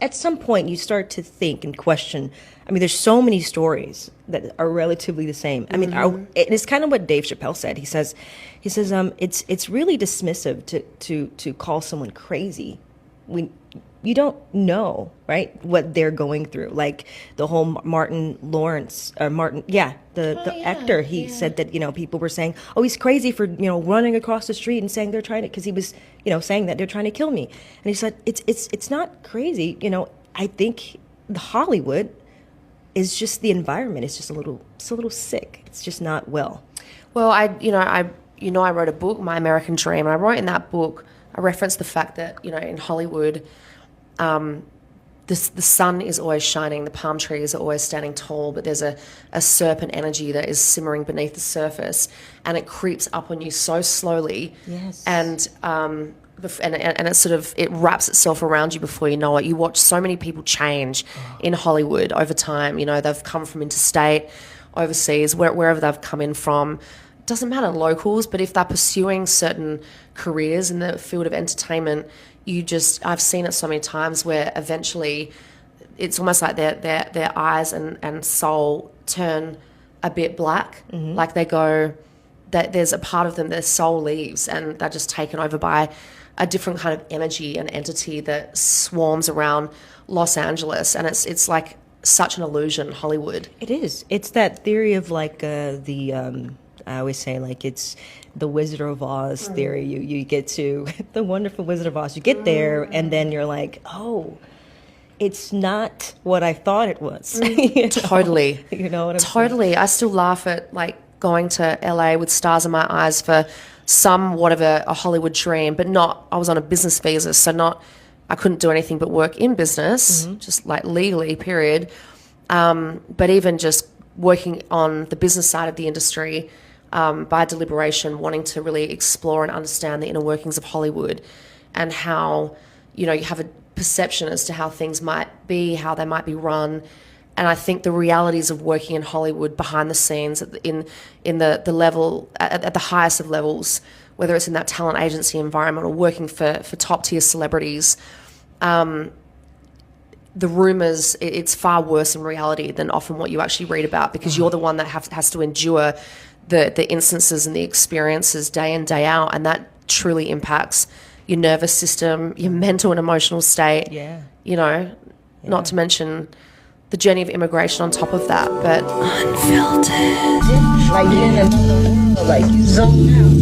at some point you start to think and question. I mean, there's so many stories that are relatively the same. I mean, it's kind of what Dave Chappelle said. He says, it's really dismissive to call someone crazy when you don't know, right, what they're going through. Like the whole Martin Lawrence, the actor, he said that, people were saying, oh, he's crazy for, running across the street and saying they're trying to, because he was, saying that they're trying to kill me. And he said, it's not crazy. I think the Hollywood is just the environment. It's just a little sick. It's just not well. Well, I wrote a book, My American Dream, and I wrote in that book, I referenced the fact that, in Hollywood, the sun is always shining, the palm trees are always standing tall, but there's a serpent energy that is simmering beneath the surface, and it creeps up on you so slowly. Yes. And it wraps itself around you before you know it. You watch so many people change in Hollywood over time. They've come from interstate, overseas, wherever they've come in from. Doesn't matter, locals, but if they're pursuing certain careers in the field of entertainment, I've seen it so many times where eventually it's almost like their eyes and soul turn a bit black. Mm-hmm. Like they go, that there's a part of them, their soul leaves and they're just taken over by a different kind of energy and entity that swarms around Los Angeles. And it's like such an illusion, Hollywood. It is. It's that theory of like I always say, like, it's the Wizard of Oz theory. You get to the wonderful Wizard of Oz. You get there, and then you're like, oh, it's not what I thought it was. Totally. You know what I'm saying? Totally. I still laugh at, like, going to LA with stars in my eyes for somewhat of a Hollywood dream, but not, I was on a business visa, so I couldn't do anything but work in business, just like legally, period. But even just working on the business side of the industry, by deliberation, wanting to really explore and understand the inner workings of Hollywood and how, you have a perception as to how things might be, how they might be run. And I think the realities of working in Hollywood behind the scenes in the level, at the highest of levels, whether it's in that talent agency environment or working for top tier celebrities, the rumors, it's far worse in reality than often what you actually read about, because you're the one that has to endure the instances and the experiences day in, day out, and that truly impacts your nervous system, your mental and emotional state. Yeah. Not to mention the journey of immigration on top of that. But Unfiltered. Like in another world, like you zone out.